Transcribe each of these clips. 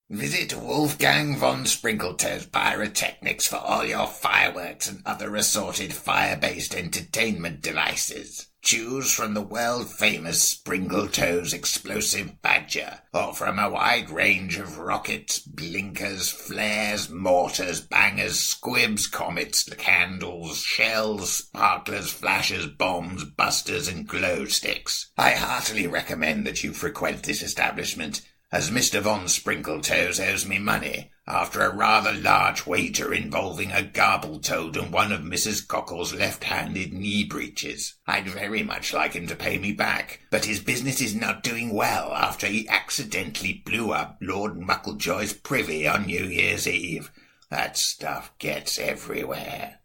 Visit Wolfgang von Sprinkletoe's Pyrotechnics for all your fireworks and other assorted fire-based entertainment devices. Choose from the world-famous Sprinkletoe's explosive badger, or from a wide range of rockets, blinkers, flares, mortars, bangers, squibs, comets, candles, shells, sparklers, flashes, bombs, busters, and glow sticks. I heartily recommend that you frequent this establishment, as Mr. von Sprinkletoes owes me money after a rather large wager involving a garbletoad and one of Mrs. Cockle's left-handed knee breeches. I'd very much like him to pay me back, but his business is not doing well after he accidentally blew up Lord Mucklejoy's privy on New Year's Eve. That stuff gets everywhere.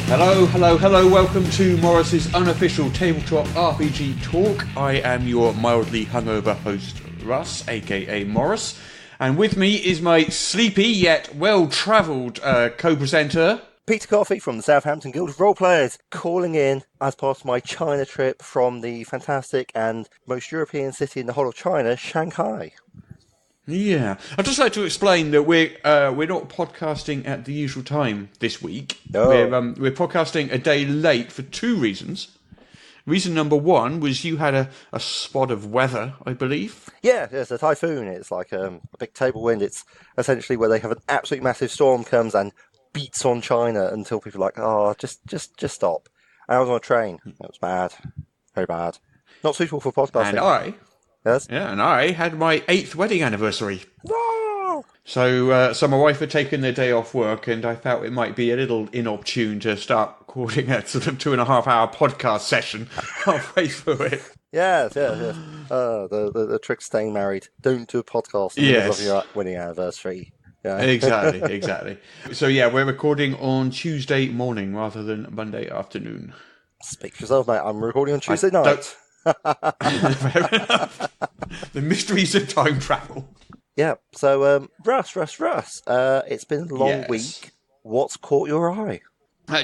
Hello, welcome to Morris's unofficial tabletop RPG talk. I am your mildly hungover host, Russ, aka Morris, and with me is my sleepy yet well-travelled co-presenter, Peter Coffey from the Southampton Guild of Roleplayers, calling in as part of my China trip from the fantastic and most European city in the whole of China, Shanghai. Yeah, I'd just like to explain that we're not podcasting at the usual time this week. No. We're podcasting a day late for two reasons. Reason number one was you had a spot of weather, I believe. Yeah, it's a typhoon. It's like a big table wind. It's essentially where they have an absolute massive storm comes and beats on China until people are like, oh, just stop. And I was on a train. It was bad, very bad. Not suitable for podcasting. Yes? Yeah, and I had my 8th wedding anniversary. No! So my wife had taken the day off work, and I felt it might be a little inopportune to start recording a sort of 2.5 hour podcast session halfway through it. Yes. The trick staying married. Don't do a podcast in the middle of your wedding anniversary. Yeah. Exactly. So yeah, we're recording on Tuesday morning rather than Monday afternoon. Speak for yourself, mate. I'm recording on Tuesday night. Fair enough. The mysteries of time travel. Yeah, so Russ. It's been a long week. What's caught your eye?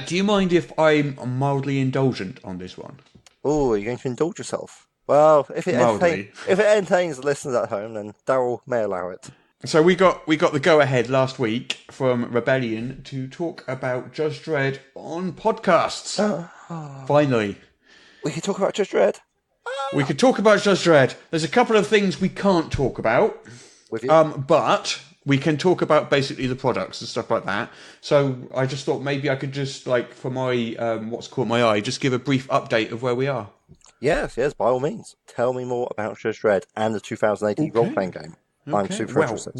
Do you mind if I'm mildly indulgent on this one? Oh, you're going to indulge yourself? Well, if it entertains the listeners at home, then Daryl may allow it. So we got the go-ahead last week from Rebellion to talk about Judge Dredd on podcasts. Finally. We can talk about Judge Dredd? We could talk about Judge Dredd. There's a couple of things we can't talk about, with you? But we can talk about basically the products and stuff like that. So I just thought maybe I could just, like, for my what's caught my eye, just give a brief update of where we are. Yes, by all means. Tell me more about Judge Dredd and the 2018 role-playing game. Okay. I'm super interested.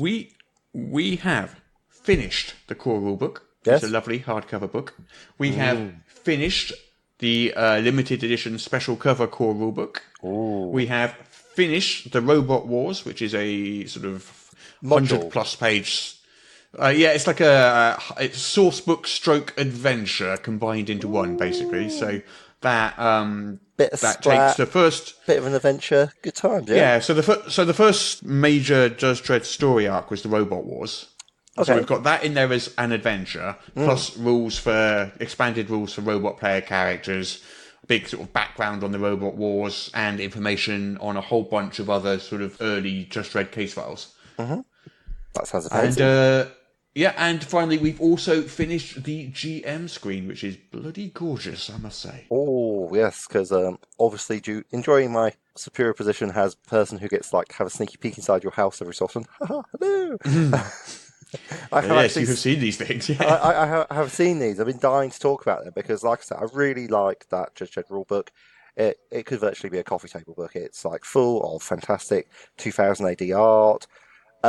We have finished the core rulebook. Yes. It's a lovely hardcover book. We have finished the limited edition special cover core rulebook. We have finished the Robot Wars, which is a sort of 100+ page. It's like it's sourcebook stroke adventure combined into one, basically. So that takes the first bit of an adventure. Good times. Yeah. So the first major Judge Dredd story arc was the Robot Wars. Okay. So we've got that in there as an adventure, plus expanded rules for robot player characters, big sort of background on the Robot Wars, and information on a whole bunch of other sort of early Judge Dredd case files. Mm-hmm. That sounds amazing. And finally, we've also finished the GM screen, which is bloody gorgeous, I must say. Oh, yes, because obviously enjoying my superior position as a person who gets like have a sneaky peek inside your house every so often. Hello! Yes, you have seen these things. Yeah. I have seen these. I've been dying to talk about them because, like I said, I really like that Judge Dredd rulebook. It could virtually be a coffee table book. It's like full of fantastic 2000 AD art.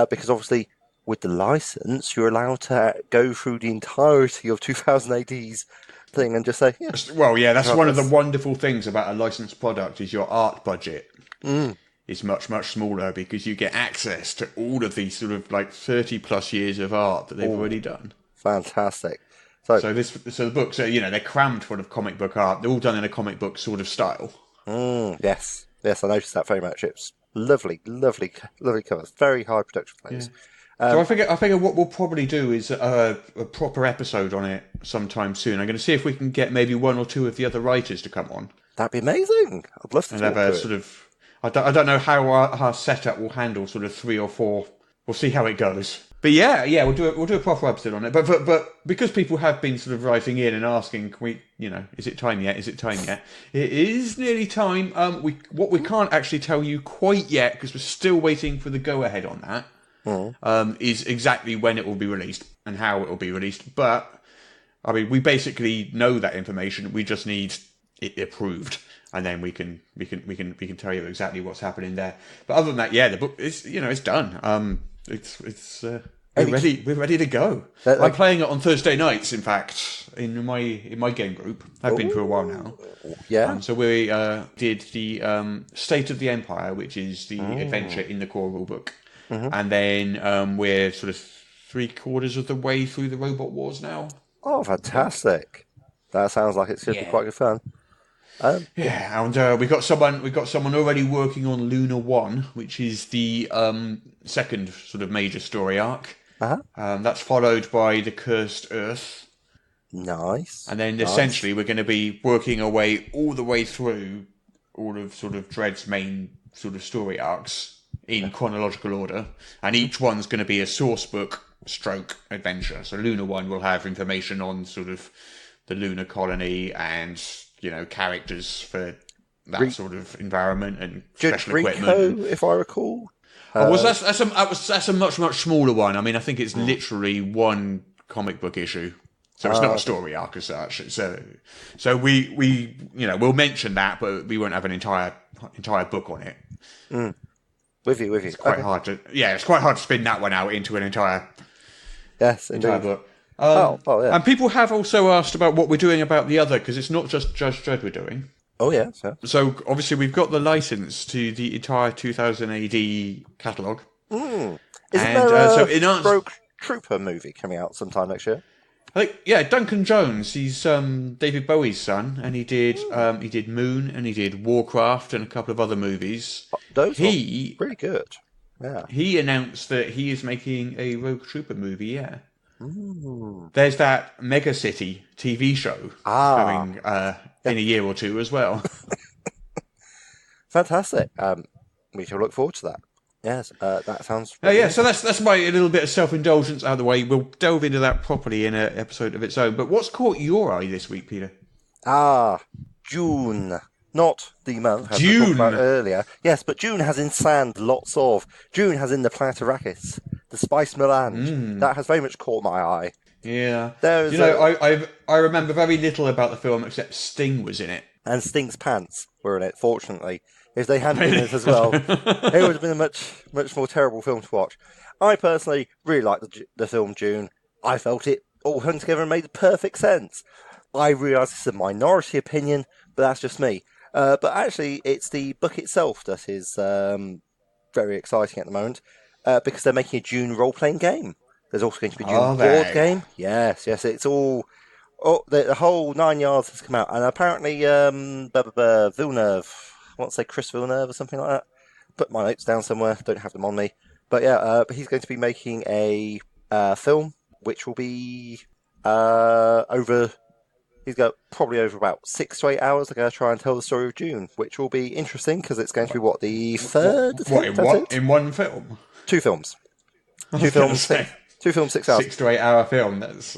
Because obviously, with the license, you're allowed to go through the entirety of 2000 AD's thing and just say, yeah. Well, yeah, that's one of the wonderful things about a licensed product is your art budget. Is much, much smaller because you get access to all of these sort of like 30+ years of art that they've already done. Fantastic. So the books are, they're crammed full of comic book art. They're all done in a comic book sort of style. Yes, I noticed that very much. It's lovely covers. Very high production values. So I figure what we'll probably do is a proper episode on it sometime soon. I'm going to see if we can get maybe one or two of the other writers to come on. That'd be amazing. I'd love to talk have a to sort it. of I don't know how our setup will handle sort of 3 or 4. We'll see how it goes. But yeah, we'll do a proper episode on it. But because people have been sort of writing in and asking, can we, is it time yet? Is it time yet? It is nearly time. What we can't actually tell you quite yet, because we're still waiting for the go-ahead on that, is exactly when it will be released and how it will be released. But I mean, we basically know that information. We just need it approved, and then we can tell you exactly what's happening there. But other than that, the book is it's done. We're ready to go. I'm playing it on Thursday nights, in fact, in my game group. I've been for a while now. Yeah. So we did the State of the Empire, which is the adventure in the core rulebook, and then we're sort of 3/4 of the way through the Robot Wars now. Oh, fantastic! That sounds like it's going to be quite good fun. And we got someone already working on Luna 1, which is the second sort of major story arc. That's followed by the Cursed Earth. Nice. And then essentially we're going to be working our way all the way through all of sort of Dredd's main sort of story arcs in chronological order, and each one's going to be a source book stroke adventure. So Luna 1 will have information on sort of the lunar colony and characters for that sort of environment and special equipment. If I recall. That's a much smaller one. I mean, I think it's literally one comic book issue, so it's not a story arc as such. So we we'll mention that, but we won't have an entire book on it. With you. It's quite hard to it's quite hard to spin that one out into an entire book. And people have also asked about what we're doing about the other, because it's not just Judge Dredd we're doing. Oh, yeah. So, obviously, we've got the license to the entire 2000 AD catalogue. Isn't there a Rogue Trooper movie coming out sometime next year? I think, Duncan Jones, he's David Bowie's son, and he did Moon, and he did Warcraft, and a couple of other movies. Those are pretty good. Yeah. He announced that he is making a Rogue Trooper movie, There's that Mega City TV show coming in a year or two as well. Fantastic. We shall look forward to that. Yes, that sounds... so that's my little bit of self-indulgence out of the way. We'll delve into that properly in an episode of its own. But what's caught your eye this week, Peter? June. Not the month, as June. we talked about earlier. Yes, but June has in sand lots of. June has in the planet Arrakis, the Spice Melange. That has very much caught my eye. Yeah. I remember very little about the film except Sting was in it. And Sting's pants were in it, fortunately. If they hadn't been in it as well, it would have been a much more terrible film to watch. I personally really liked the film June. I felt it all hung together and made perfect sense. I realise it's a minority opinion, but that's just me. But actually, it's the book itself that is very exciting at the moment, because they're making a Dune role-playing game. There's also going to be a Dune board game. Yes, it's all... the whole 9 yards has come out, and apparently Villeneuve, I want to say Chris Villeneuve or something like that. Put my notes down somewhere, don't have them on me. But but he's going to be making a film, which will be over... He's got probably over about 6 to 8 hours. They're going to try and tell the story of Dune, which will be interesting because it's going to be the third? In one film? 2 films. 2 films, 2 films, 6 hours. 6 to 8 hour film. That's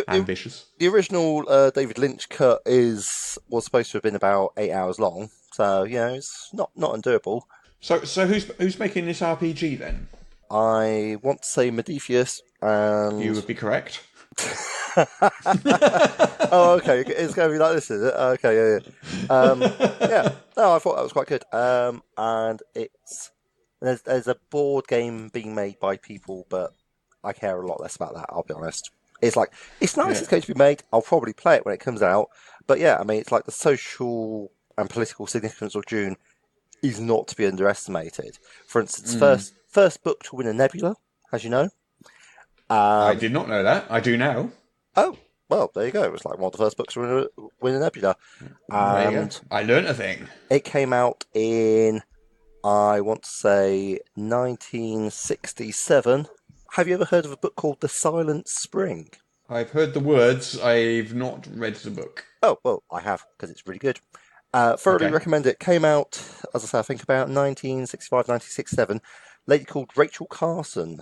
ambitious. The original David Lynch cut was supposed to have been about 8 hours long, so it's not undoable. So who's making this RPG then? I want to say Modiphius, and you would be correct. Oh, okay. It's going to be like this, is it? Okay, yeah. No, I thought that was quite good. And there's a board game being made by people, but I care a lot less about that. I'll be honest. It's nice. Yeah. It's going to be made. I'll probably play it when it comes out. But yeah, I mean, it's like the social and political significance of Dune is not to be underestimated. For instance, first book to win a nebula, as you know. I did not know that. I do now. Oh, well, there you go. It was like one of the first books to win a nebula. And I learnt a thing. It came out in, I want to say, 1967. Have you ever heard of a book called The Silent Spring? I've heard the words. I've not read the book. Oh, well, I have, because it's really good. Thoroughly recommend it. Came out, as I say, I think about 1965, 1967. Lady called Rachel Carson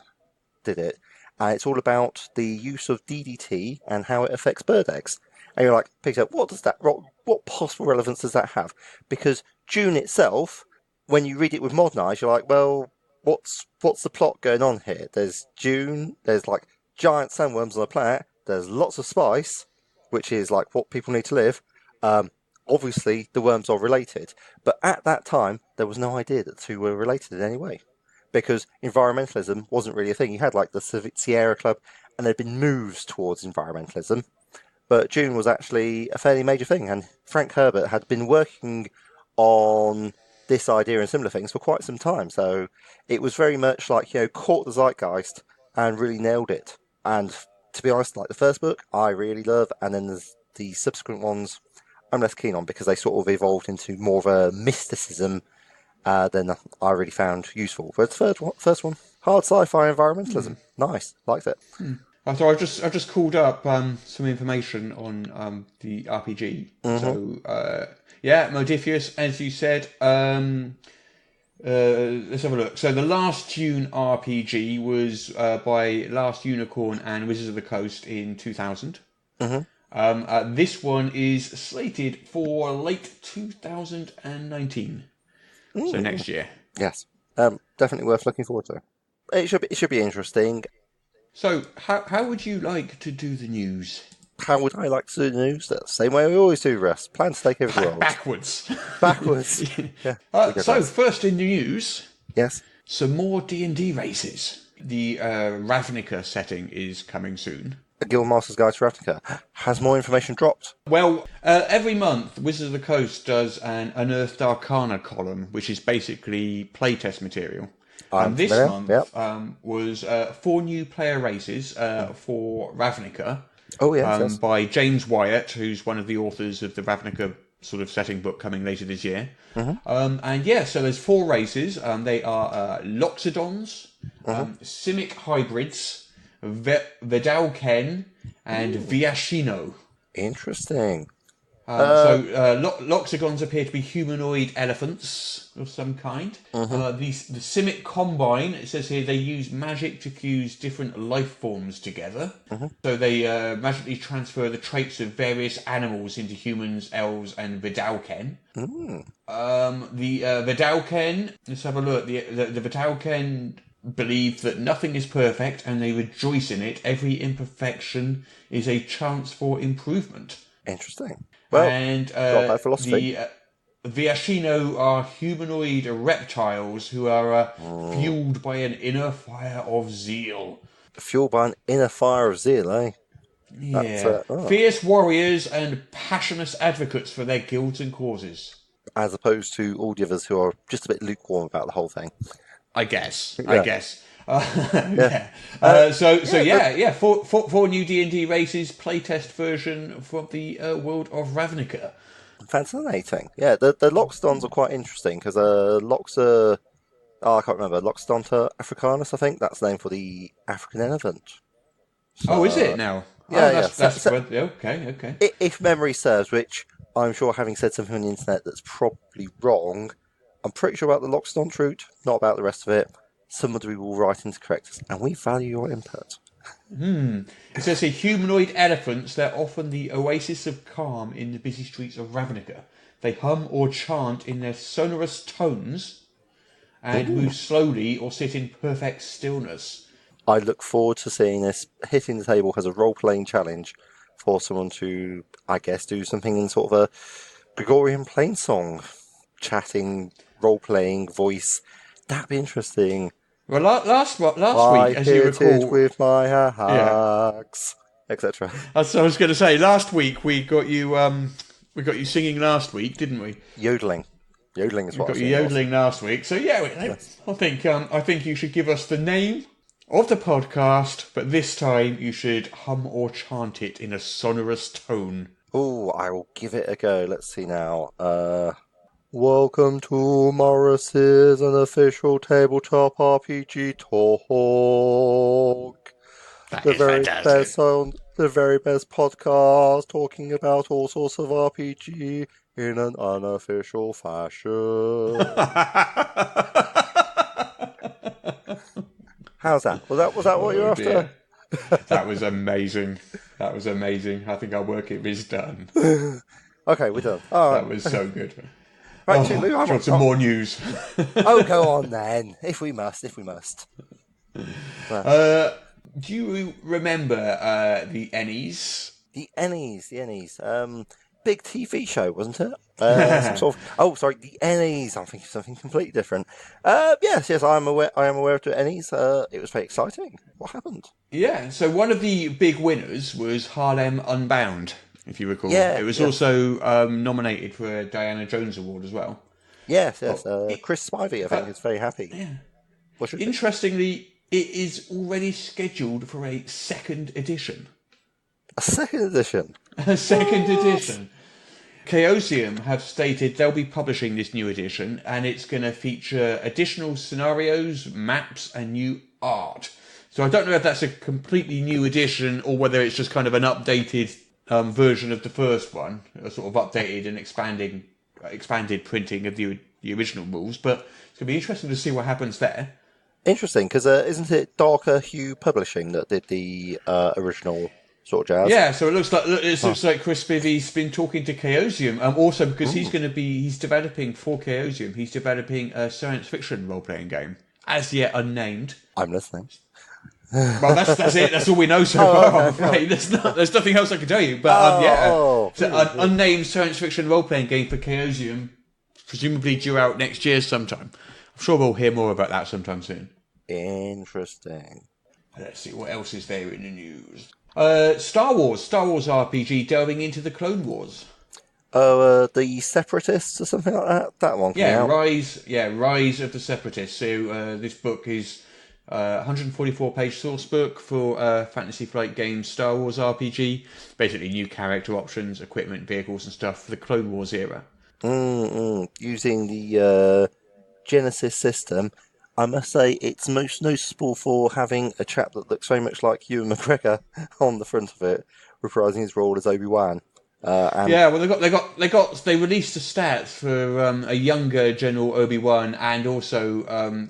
did it. And it's all about the use of DDT and how it affects bird eggs. And you're like, Peter, what possible relevance does that have? Because Dune itself, when you read it with modern eyes, you're like, well, what's the plot going on here? There's Dune, there's like giant sandworms on a planet, there's lots of spice, which is like what people need to live. Obviously, the worms are related. But at that time, there was no idea that the two were related in any way. Because environmentalism wasn't really a thing. You had like the Sierra Club, and there'd been moves towards environmentalism. But Dune was actually a fairly major thing, and Frank Herbert had been working on this idea and similar things for quite some time. So it was very much like, caught the zeitgeist and really nailed it. And to be honest, like the first book, I really love, and then the subsequent ones I'm less keen on because they sort of evolved into more of a mysticism than I really found useful. But the first one, hard sci-fi environmentalism. Nice, liked it. So I've just called up some information on the RPG. So Modiphius, as you said. Let's have a look. So the last Dune RPG was by Last Unicorn and Wizards of the Coast in 2000. This one is slated for late 2019. So next year. Yes. Definitely worth looking forward to. It should be interesting. So, how would you like to do the news? How would I like to do the news? The same way we always do, Russ. Plan to take over the world. Backwards. Yeah. So, first in the news. Yes. Some more D&D races. The Ravnica setting is coming soon. A Guildmaster's Guide to Ravnica. Has more information dropped? Well, every month, Wizards of the Coast does an Unearthed Arcana column, which is basically playtest material. This month was 4 new player races for Ravnica. Oh, yes. By James Wyatt, who's one of the authors of the Ravnica sort of setting book coming later this year. So there's 4 races. They are Loxodons, Simic Hybrids, Vedalken, and Viashino. Interesting. Loxodons appear to be humanoid elephants of some kind. The Simic Combine, it says here, they use magic to fuse different life forms together. So they magically transfer the traits of various animals into humans, elves, and Vidalken. The Vidalken, let's have a look. The Vidalken believe that nothing is perfect and they rejoice in it. Every imperfection is a chance for improvement. Interesting. Well, and philosophy. The Viashino are humanoid reptiles who are fueled by an inner fire of zeal. Fueled by an inner fire of zeal, eh? Yeah. Fierce warriors and passionate advocates for their guilds and causes. As opposed to all the others who are just a bit lukewarm about the whole thing. I guess. Yeah. Four new D&D races, playtest version from the world of Ravnica. Fascinating. Yeah, the Loxodons are quite interesting because I can't remember. Loxodonta africanus, I think that's the name for the African elephant. So, is it now? Okay. If memory serves, which I'm sure, having said something on the internet that's probably wrong, I'm pretty sure about the Loxodon route, not about the rest of it. Somebody will write in to correct us, and we value your input. It says here, humanoid elephants, they're often the oasis of calm in the busy streets of Ravnica. They hum or chant in their sonorous tones and move slowly or sit in perfect stillness. I look forward to seeing this hitting the table as a role-playing challenge for someone to, I guess, do something in sort of a Gregorian plainsong, chatting, role-playing, voice. That'd be interesting. Well, last week, as you recall, it with my hacks, etc. As I was going to say, last week we got you singing last week, didn't we? Yodeling is what I got you yodeling last week. So yes. I think you should give us the name of the podcast, but this time you should hum or chant it in a sonorous tone. Oh, I will give it a go. Let's see now. Welcome to Morrus's unofficial tabletop RPG talk. The very best podcast talking about all sorts of RPG in an unofficial fashion. How's that? Was that what you're after? Dear. That was amazing. That was amazing. I think our work is done. Okay, we're done. All right. That was so good. Right, Do you want some more news? Oh, go on then. If we must. Do you remember the Ennies? The Ennies. Big TV show, wasn't it? The Ennies. I'm thinking of something completely different. Yes, I am aware of the Ennies. It was very exciting. What happened? Yeah, so one of the big winners was Harlem Unbound, if you recall. Yeah, it was also nominated for a Diana Jones Award as well. Yes. Chris Spivey, I think, is very happy. Yeah. Interestingly, it is already scheduled for a second edition. A second edition? A second edition. Chaosium have stated they'll be publishing this new edition, and it's going to feature additional scenarios, maps, and new art. So I don't know if that's a completely new edition or whether it's just kind of an updated version of the first one, a sort of updated and expanded printing of the original rules. But it's going to be interesting to see what happens there. Interesting, because isn't it Darker Hue Publishing that did the original sort of jazz? Yeah, so it looks like Chris Spivey's been talking to Chaosium. Also because he's developing for Chaosium. He's developing a science fiction role playing game, as yet unnamed. I'm listening. Well, that's it. That's all we know so far. Okay. Right? There's nothing else I can tell you. But it's an unnamed science fiction role playing game for Chaosium, presumably due out next year sometime. I'm sure we'll hear more about that sometime soon. Interesting. Let's see what else is there in the news. Star Wars RPG delving into the Clone Wars. Oh, the Separatists or something like that. That one. Rise of the Separatists. So this book is 144-page source book for Fantasy Flight Games Star Wars RPG. Basically, new character options, equipment, vehicles, and stuff for the Clone Wars era. Using the Genesis system. I must say it's most noticeable for having a chap that looks very much like Ewan McGregor on the front of it, reprising his role as Obi-Wan. They released the stats for a younger General Obi-Wan and also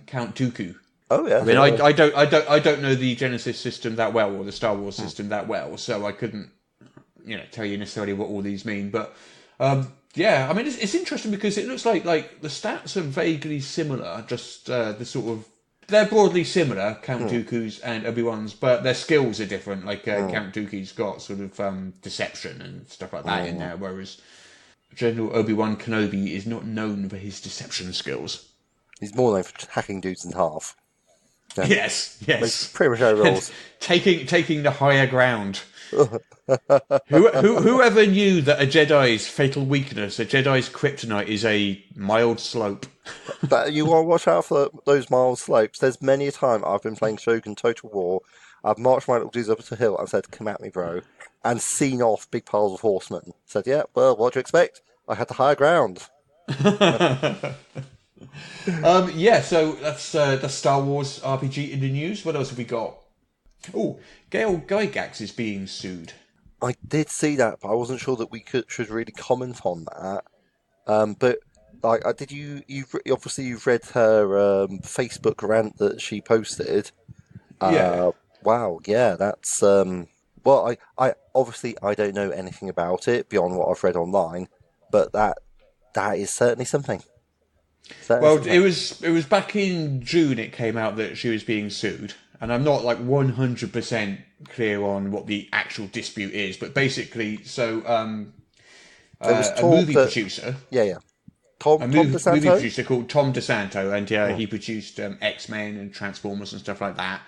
Count Dooku. Oh yeah. I mean, I don't know the Genesis system that well or the Star Wars system that well, so I couldn't tell you necessarily what all these mean, but. Yeah, I mean, it's interesting because it looks like the stats are vaguely similar, just they're broadly similar, Count Dooku's and Obi-Wan's, but their skills are different. Like, Count Dooku's got sort of deception and stuff like that in there, whereas General Obi-Wan Kenobi is not known for his deception skills. He's more known for hacking dudes in half. Yeah. Yes. Like, pretty much our rules. taking the higher ground. Whoever knew that a Jedi's fatal weakness, a Jedi's kryptonite, is a mild slope? But you want to watch out for those mild slopes. There's many a time I've been playing Shogun Total War. I've marched my little dudes up a hill and said, "Come at me, bro," and seen off big piles of horsemen. Said, "Yeah, well, what do you expect? I had the higher ground." So that's Star Wars RPG in the news. What else have we got? Oh, Gail Gygax is being sued. I did see that, but I wasn't sure that we should really comment on that. But like, you've read her Facebook rant that she posted. Yeah. Wow. Yeah, that's Well, I obviously I don't know anything about it beyond what I've read online, but that is certainly something. It was back in June. It came out that she was being sued. And I'm not 100% clear on what the actual dispute is, but basically, a movie producer. Yeah. Tom DeSanto? Movie producer called Tom DeSanto, and he produced X-Men and Transformers and stuff like that.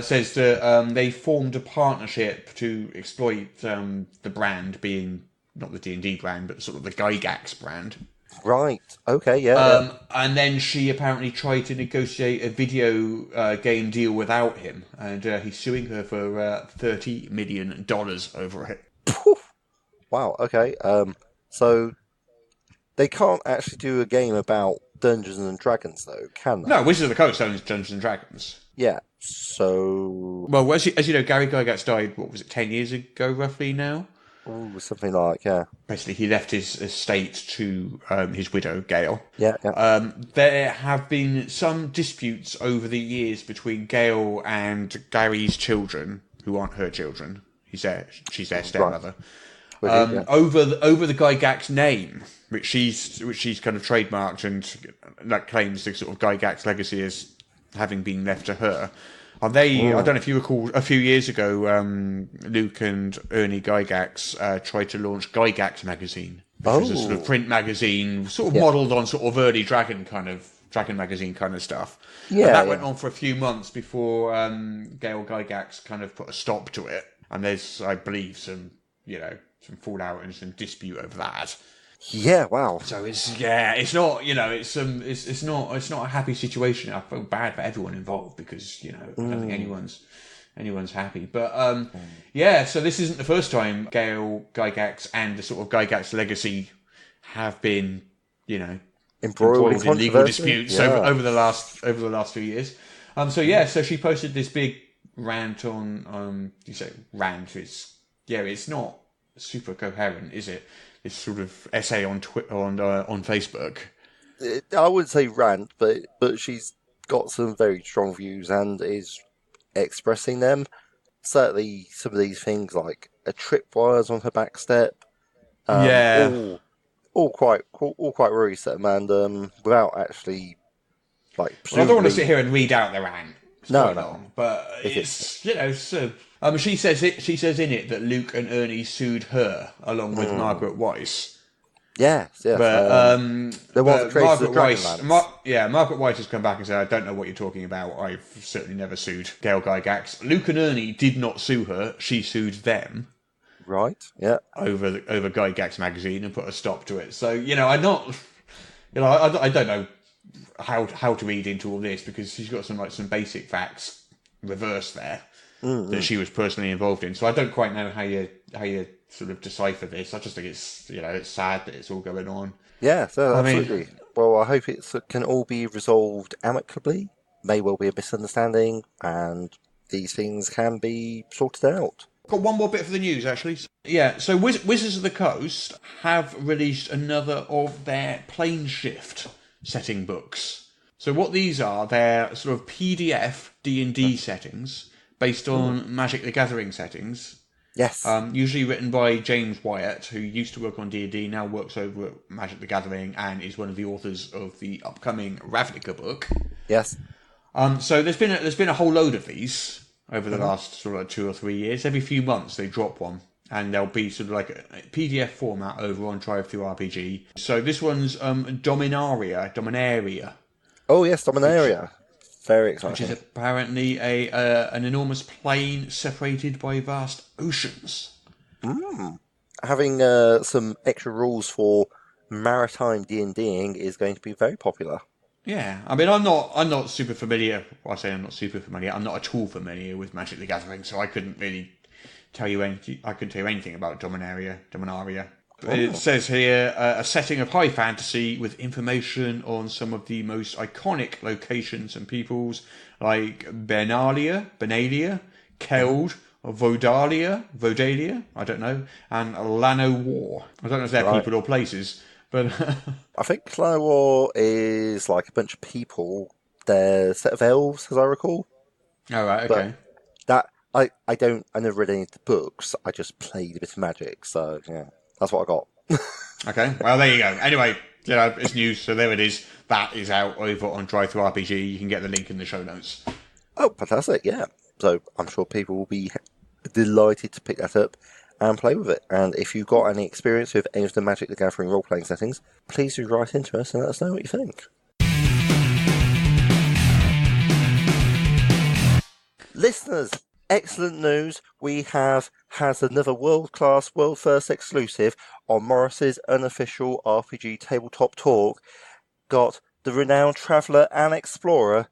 Says that they formed a partnership to exploit the brand, being not the D&D brand, but sort of the Gygax brand. Right. Okay. Yeah. And then she apparently tried to negotiate a video game deal without him, and he's suing her for $30 million over it. Wow. Okay. So they can't actually do a game about Dungeons and Dragons, though, can they? No, Wizards of the Coast owns Dungeons and Dragons. Yeah. So. Well, as you know, Gary Gygax died. What was it? 10 years ago, roughly now. Ooh, something like, yeah. Basically, he left his estate to his widow, Gail. Yeah. There have been some disputes over the years between Gail and Gary's children, who aren't her children. She's their stepmother. Right. Over the Gygax name, which she's kind of trademarked, and that claims the sort of Gygax legacy as having been left to her. I don't know if you recall, a few years ago, Luke and Ernie Gygax tried to launch Gygax magazine, which was a sort of print magazine, sort of modelled on sort of early Dragon magazine kind of stuff. Yeah, and that went on for a few months before Gail Gygax kind of put a stop to it. And there's, I believe, some fallout and some dispute over that. Yeah, wow. So it's not it's not a happy situation. I feel bad for everyone involved because I don't think anyone's happy. But so this isn't the first time Gail Gygax and the sort of Gygax legacy have been embroiled in legal disputes over the last few years. So she posted this big rant on you say rant. It's not super coherent, is it? This sort of essay on Facebook. I wouldn't say rant, but she's got some very strong views and is expressing them. Certainly, some of these things like a tripwires on her back step, all quite worrisome, and without actually like. Well, I don't want to sit here and read out the rant. No. But it's she says in it that Luke and Ernie sued her along with Margaret Weiss. Yes. But there was a trace of Margaret Weiss has come back and said, I don't know what you're talking about. I've certainly never sued Gail Gygax. Luke and Ernie did not sue her. She sued them. Right. Yeah. Over Gygax magazine and put a stop to it. So I'm not. I don't know how to read into all this because she's got some basic facts reversed there that she was personally involved in. So I don't quite know how you sort of decipher this. I just think it's it's sad that it's all going on. Yeah, so absolutely. Well, I hope it can all be resolved amicably. May well be a misunderstanding, and these things can be sorted out. Got one more bit for the news, actually. Yeah, so Wizards of the Coast have released another of their plane shift setting books. So what these are, they're sort of PDF D&D settings based on Magic the Gathering settings. Yes. Usually written by James Wyatt, who used to work on D&D, now works over at Magic the Gathering, and is one of the authors of the upcoming Ravnica book. Yes. So there's been a whole load of these over the last sort of 2 or 3 years. Every few months they drop one, and they'll be sort of like a PDF format over on Drive-Thru-RPG. So this one's Dominaria. Oh yes, Dominaria. Very exciting. Which is apparently an enormous plane separated by vast oceans. Having some extra rules for maritime D&Ding is going to be very popular. Yeah, I mean, I'm not super familiar. Well, I say I'm not super familiar. I'm not at all familiar with Magic the Gathering, so I couldn't really tell you anything. I couldn't tell you anything about Dominaria. It says here a setting of high fantasy with information on some of the most iconic locations and peoples like Benalia, Keld, Vodalia, I don't know, and Lano War. I don't know if they're people or places, but I think Lano War is like a bunch of people. They're a set of elves, as I recall. Oh right, okay. But I never read any of the books. I just played a bit of Magic, so yeah. That's what I got. Okay, well, there you go. Anyway, it's news, so there it is. That is out over on Drive-Thru-RPG. You can get the link in the show notes. Oh, fantastic, yeah. So I'm sure people will be delighted to pick that up and play with it. And if you've got any experience with any of the Magic the Gathering role-playing settings, please do write into us and let us know what you think. Listeners, excellent news. We have had another world-class, world-first exclusive on Morris's unofficial RPG Tabletop Talk. Got the renowned traveller and explorer,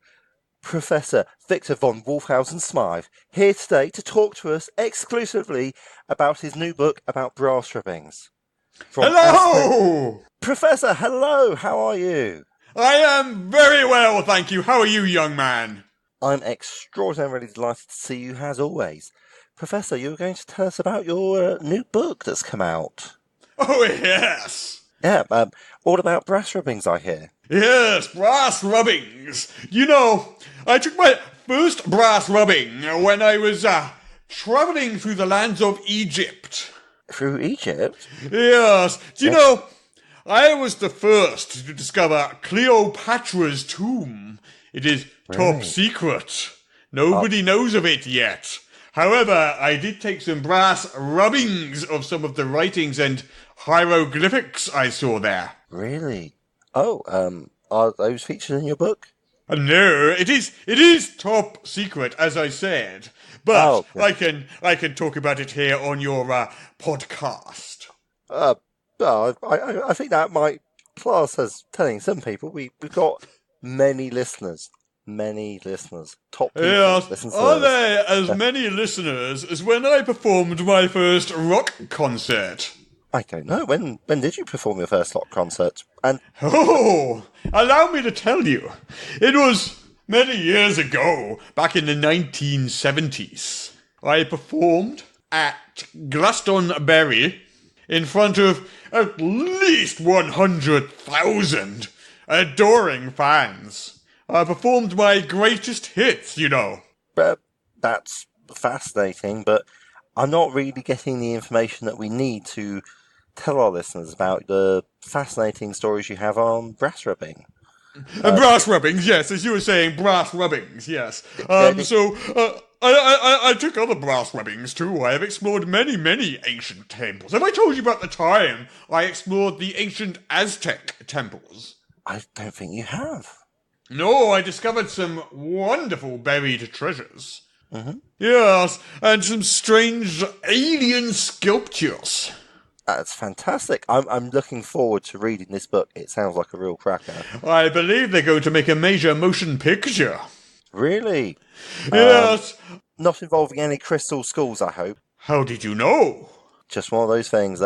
Professor Victor von Wolfhausen-Smythe, here today to talk to us exclusively about his new book about brass strippings. Hello! Professor, hello! How are you? I am very well, thank you. How are you, young man? I'm extraordinarily delighted to see you, as always. Professor, you were going to tell us about your new book that's come out. Oh, yes! Yeah, all about brass rubbings, I hear. Yes, brass rubbings. You know, I took my first brass rubbing when I was travelling through the lands of Egypt. Through Egypt? Yes. Do you know, I was the first to discover Cleopatra's tomb. It is top secret. Nobody knows of it yet. However, I did take some brass rubbings of some of the writings and hieroglyphics I saw there. Really? Oh, are those featured in your book? No, it is top secret, as I said. But I can talk about it here on your podcast. I think that might class as telling some people. We've got many listeners. Top people. Yes, are there as many listeners as when I performed my first rock concert? I don't know. When did you perform your first rock concert? And allow me to tell you. It was many years ago, back in the 1970s. I performed at Glastonbury in front of at least 100,000 adoring fans. I performed my greatest hits, you know. That's fascinating, but I'm not really getting the information that we need to tell our listeners about the fascinating stories you have on brass rubbing. Brass rubbings, yes, as you were saying, brass rubbings, yes. I took other brass rubbings too. I have explored many ancient temples. Have I told you about the time I explored the ancient Aztec temples? I don't think you have. No, I discovered some wonderful buried treasures. Mm-hmm. Yes, and some strange alien sculptures. That's fantastic. I'm looking forward to reading this book. It sounds like a real cracker. I believe they're going to make a major motion picture. Really? Yes. Not involving any crystal skulls, I hope. How did you know? Just one of those things.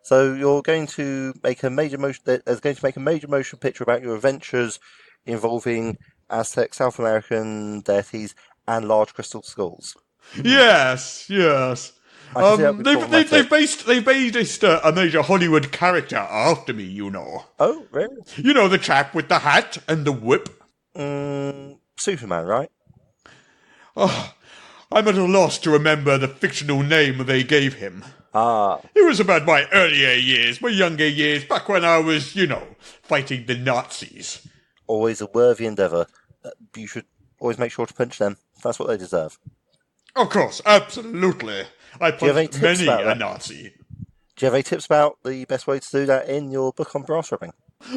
So you're going to make a major motion. There's going to make a major motion picture about your adventures involving Aztec, South American deities, and large crystal skulls. Yes. They've based a major Hollywood character after me, you know. Oh, really? You know the chap with the hat and the whip? Superman, right? Oh, I'm at a loss to remember the fictional name they gave him. It was about my earlier years, my younger years, back when I was, fighting the Nazis. Always a worthy endeavour. You should always make sure to punch them. That's what they deserve. Of course, absolutely. I punched many a Nazi. Do you have any tips about the best way to do that in your book on brass rubbing?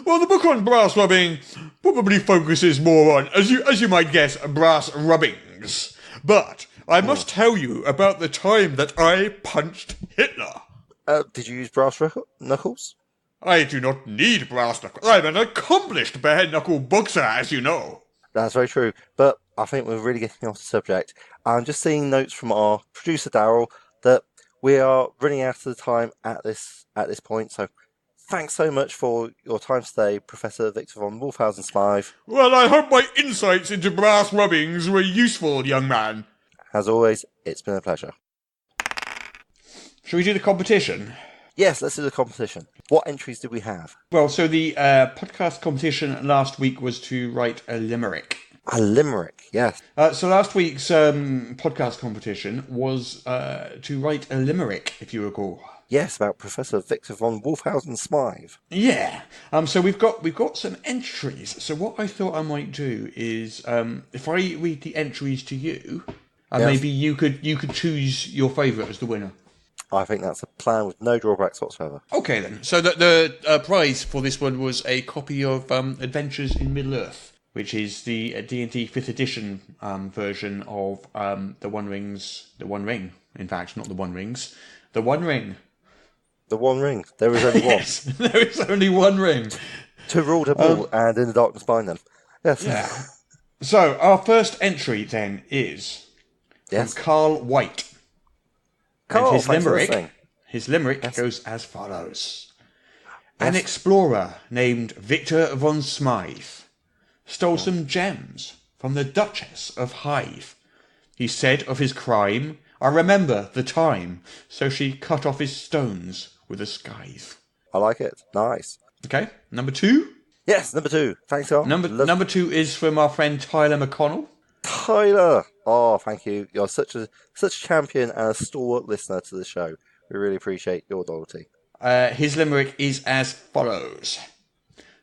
Well, the book on brass rubbing probably focuses more on, as you might guess, brass rubbings. But I must tell you about the time that I punched Hitler. Did you use brass knuckles? I do not need brass knuckles. I'm an accomplished bare-knuckle boxer, as you know. That's very true, but I think we're really getting off the subject. I'm just seeing notes from our producer, Darryl, that we are running out of the time at this point, so thanks so much for your time today, Professor Victor von Wolfhausen-Smythe. Well, I hope my insights into brass rubbings were useful, young man. As always, it's been a pleasure. Shall we do the competition? Yes, let's do the competition. What entries did we have? Well, so the podcast competition last week was to write a limerick. A limerick, yes. So last week's podcast competition was to write a limerick, if you recall. Yes, about Professor Victor von Wolfhausen-Smythe. Yeah. So we've got some entries. So what I thought I might do is, if I read the entries to you, maybe you could choose your favourite as the winner. I think that's a plan with no drawbacks whatsoever. Okay then. So the prize for this one was a copy of Adventures in Middle-earth, which is the D&D 5th edition version of The One Ring. In fact, not The One Rings. The One Ring. The One Ring. There is only one. Yes, there is only one ring. To rule them all and in the darkness bind them. Yes. Yeah. So our first entry then is from Carl White. Carl, and his limerick goes as follows. An explorer named Victor von Smythe stole some gems from the Duchess of Hythe. He said of his crime, I remember the time, so she cut off his stones with a scythe. I like it. Nice. Okay, number 2. Yes, number 2. Thanks, Carl. Number 2 is from our friend Tyler McConnell. Tyler. Oh, thank you. You're such a champion and a stalwart listener to the show. We really appreciate your loyalty. His limerick is as follows.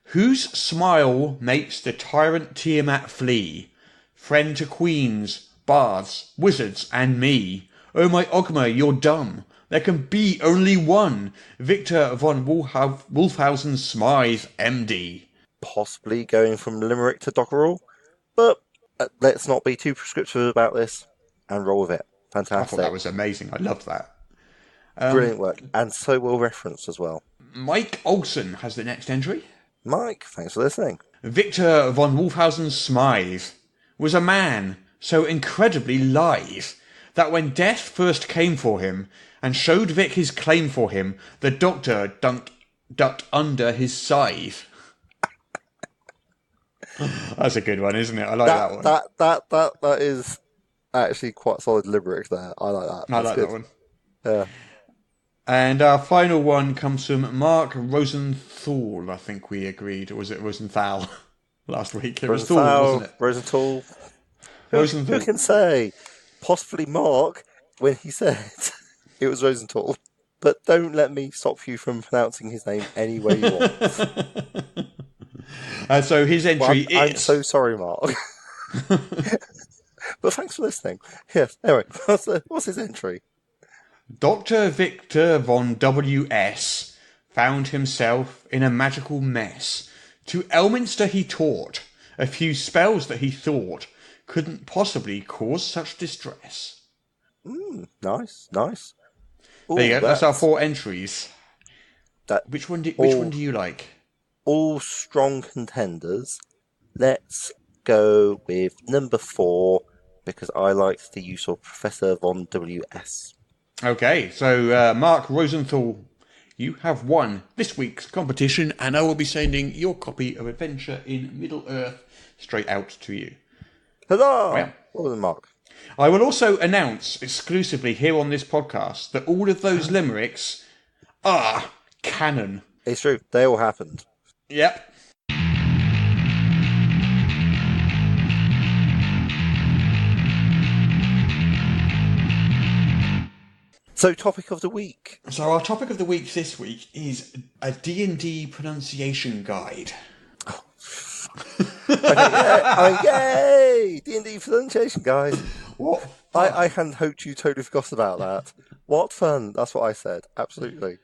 Whose smile makes the tyrant Tiamat flee? Friend to queens, bards, wizards, and me. Oh, my Ogma, you're dumb. There can be only one. Victor von Wolfhausen Smythe, MD. Possibly going from limerick to doggerel, but let's not be too prescriptive about this and roll with it. Fantastic. I thought that was amazing. I loved that. Brilliant work, and so well referenced as well. Mike Olsen has the next entry. Mike, thanks for listening. Victor von Wolfhausen Smythe was a man so incredibly lithe that when death first came for him and showed Vic his claim for him, the doctor ducked under his scythe. That's a good one, isn't it? I like that one. That is actually quite solid limerick there. I like that. I like that one. Yeah. And our final one comes from Mark Rosenthal, I think we agreed. Or was it Rosenthal last week? It was Thal, wasn't it? Rosenthal. Rosenthal. Who can say? Possibly Mark when he said it was Rosenthal. But don't let me stop you from pronouncing his name any way you want. So his entry is... I'm so sorry, Mark. But thanks for listening. Yes, anyway, what's his entry? Dr. Victor von W.S. found himself in a magical mess. To Elminster he taught a few spells that he thought couldn't possibly cause such distress. Nice. Ooh, there you go. That's our 4 entries. Which one do you like? All strong contenders. Let's go with number 4 because I liked the use of Professor von W.S. Okay, so Mark Rosenthal, you have won this week's competition, and I will be sending your copy of Adventure in Middle-earth straight out to you. Huzzah! Well, Well done, Mark. I will also announce exclusively here on this podcast that all of those limericks are canon. It's true. They all happened. Yep. So, topic of the week. So our topic of the week this week is a D&D pronunciation guide. Yay! D&D Pronunciation, guys. What? I hadn't hoped you totally forgot about that. What fun. That's what I said. Absolutely.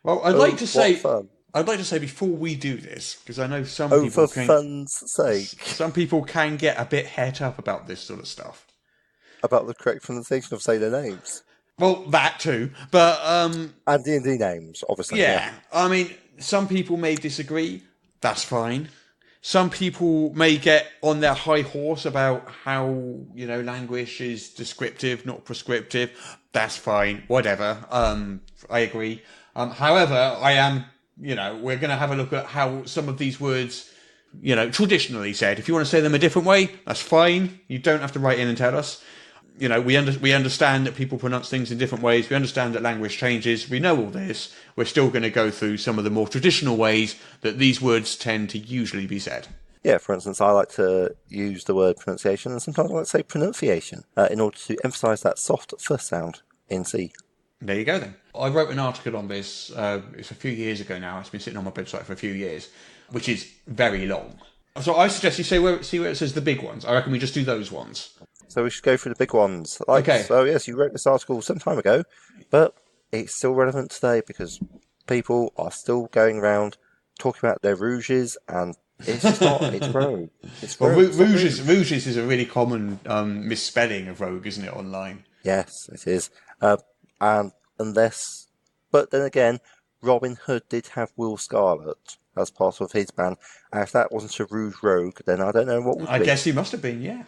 Well, I'd like to say fun. before we do this, because I know some Oh, people for fun's sake. some people can get a bit het up about this sort of stuff. About the correct pronunciation of, say, their names. Well, that too, but And D&D names, obviously. yeah. I mean, some people may disagree. That's fine. Some people may get on their high horse about how, language is descriptive, not prescriptive. That's fine. Whatever. I agree. However, I am, we're going to have a look at how some of these words, traditionally said. If you want to say them a different way, that's fine. You don't have to write in and tell us. We understand that people pronounce things in different ways. We understand that language changes. We know all this. We're still going to go through some of the more traditional ways that these words tend to usually be said. Yeah, for instance, I like to use the word pronunciation, and sometimes I like to say pronunciation, in order to emphasise that soft first sound in C. There you go then. I wrote an article on this, it's a few years ago now. It's been sitting on my website for a few years, which is very long. So I suggest you see where it says the big ones. I reckon we just do those ones. So we should go through the big ones. Okay. So yes, you wrote this article some time ago, but it's still relevant today because people are still going around talking about their rouges, and it's just not. It's rogue. It's Well, rogue. rouges is a really common misspelling of rogue, isn't it, online? Yes, it is. And unless, but then again, Robin Hood did have Will Scarlet as part of his band. And if that wasn't a rouge rogue, then I don't know what would I be. guess he must have been, yeah.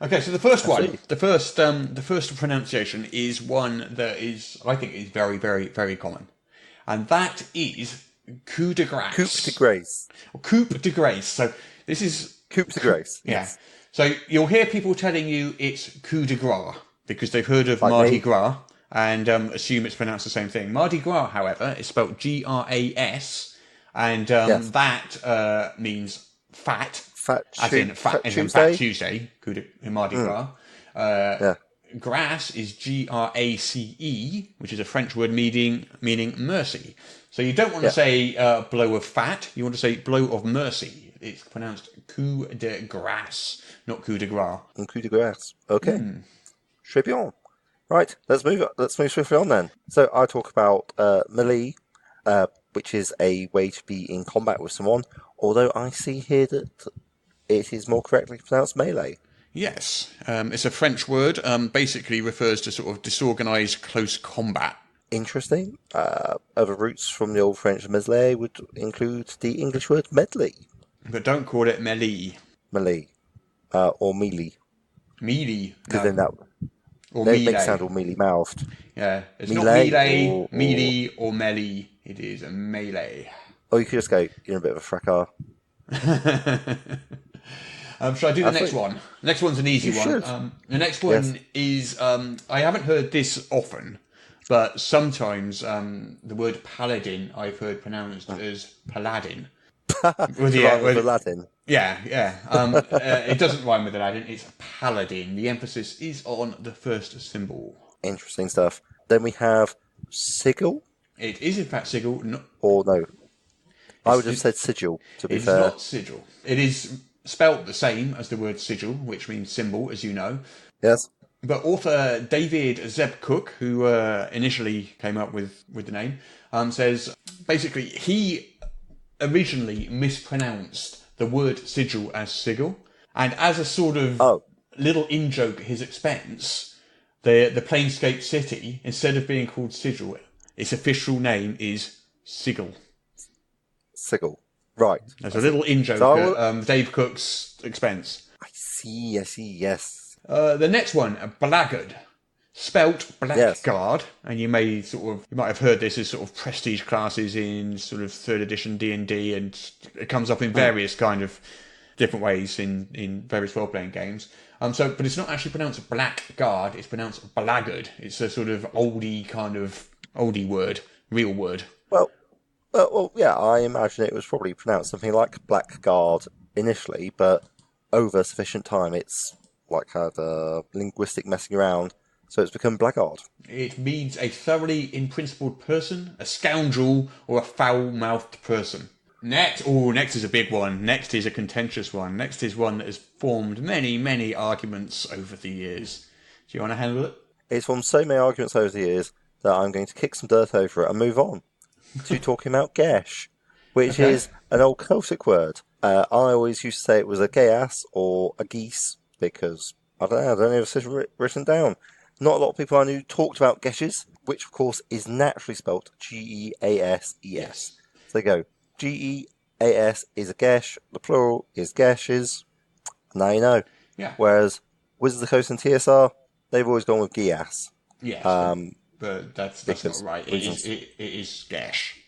Okay, so the first one, the first pronunciation is one that I think is very, very, very common, and that is coup de grace. Coup de grace. Coup de grace. So this is Coup de grace. Yeah. Yes. So you'll hear people telling you it's coup de grace. because they've heard of Like Mardi me? Gras and assume it's pronounced the same thing. Mardi Gras, however, is spelled Gras, and Yes. that means fat, Fat as in Fat Tuesday? Tuesday, Mardi Gras. Yeah. Grace is Grace, which is a French word meaning mercy. So you don't want to say blow of fat, you want to say blow of mercy. It's pronounced coup de grâce, not coup de gras. And coup de grâce. Okay. Très bien. Right, let's move swiftly on then. So I talk about melee, which is a way to be in combat with someone, although I see here that it is more correctly pronounced melee. Yes, it's a French word, basically refers to sort of disorganised close combat. Interesting. Other roots from the old French melee would include the English word medley. But don't call it melee. Melee. Or melee. Melee. Because then that or they melee. make it sound all mealy-mouthed. Yeah, it's Melee not melee, or melee, or melee. It is a melee. Or you could just go, you're a bit of a fracas. Should I do the next one? The next one's an easy You one. should. The next one is, I haven't heard this often, but sometimes the word paladin I've heard pronounced as paladin. With Aladdin. Yeah. It doesn't rhyme with Aladdin, it's paladin. The emphasis is on the first symbol. Interesting stuff. Then we have Sigil. It is in fact Sigil. Or no. I would have said sigil, to be fair. It's not sigil. It is spelt the same as the word sigil, which means symbol, as you know. Yes. But author David Zeb Cook, who initially came up with the name, says basically he originally mispronounced the word sigil as sigil, and as a sort of little in-joke at his expense, the Planescape city, instead of being called Sigil, its official name is Sickle. Sigil. Right. There's a little in-joke at Dave Cook's expense. I see, yes. The next one, Blackard. Spelt Blackard, and you might have heard this as sort of prestige classes in sort of 3rd edition D&D, and it comes up in various kind of different ways in various role-playing games. But it's not actually pronounced Blackguard, it's pronounced Blackard. It's a sort of oldie word, real word. Well, yeah, I imagine it was probably pronounced something like Blackguard initially, but over sufficient time it's like had linguistic messing around, so it's become Blackguard. It means a thoroughly in-principled person, a scoundrel, or a foul-mouthed person. Next is a big one. Next is a contentious one. Next is one that has formed many, many arguments over the years. Do you want to handle it? It's formed so many arguments over the years that I'm going to kick some dirt over it and move on to talking about gesh, which is an old Celtic word. I always used to say it was a geas or a geese because, I don't know if it's written down. Not a lot of people I knew talked about geshes, which of course is naturally spelt Geases. Yes. So they go, Geas is a gesh, the plural is geshes. Now you know. Yeah. Whereas Wizards of the Coast and TSR, they've always gone with geas. Yes. But that's not right. It is gesh.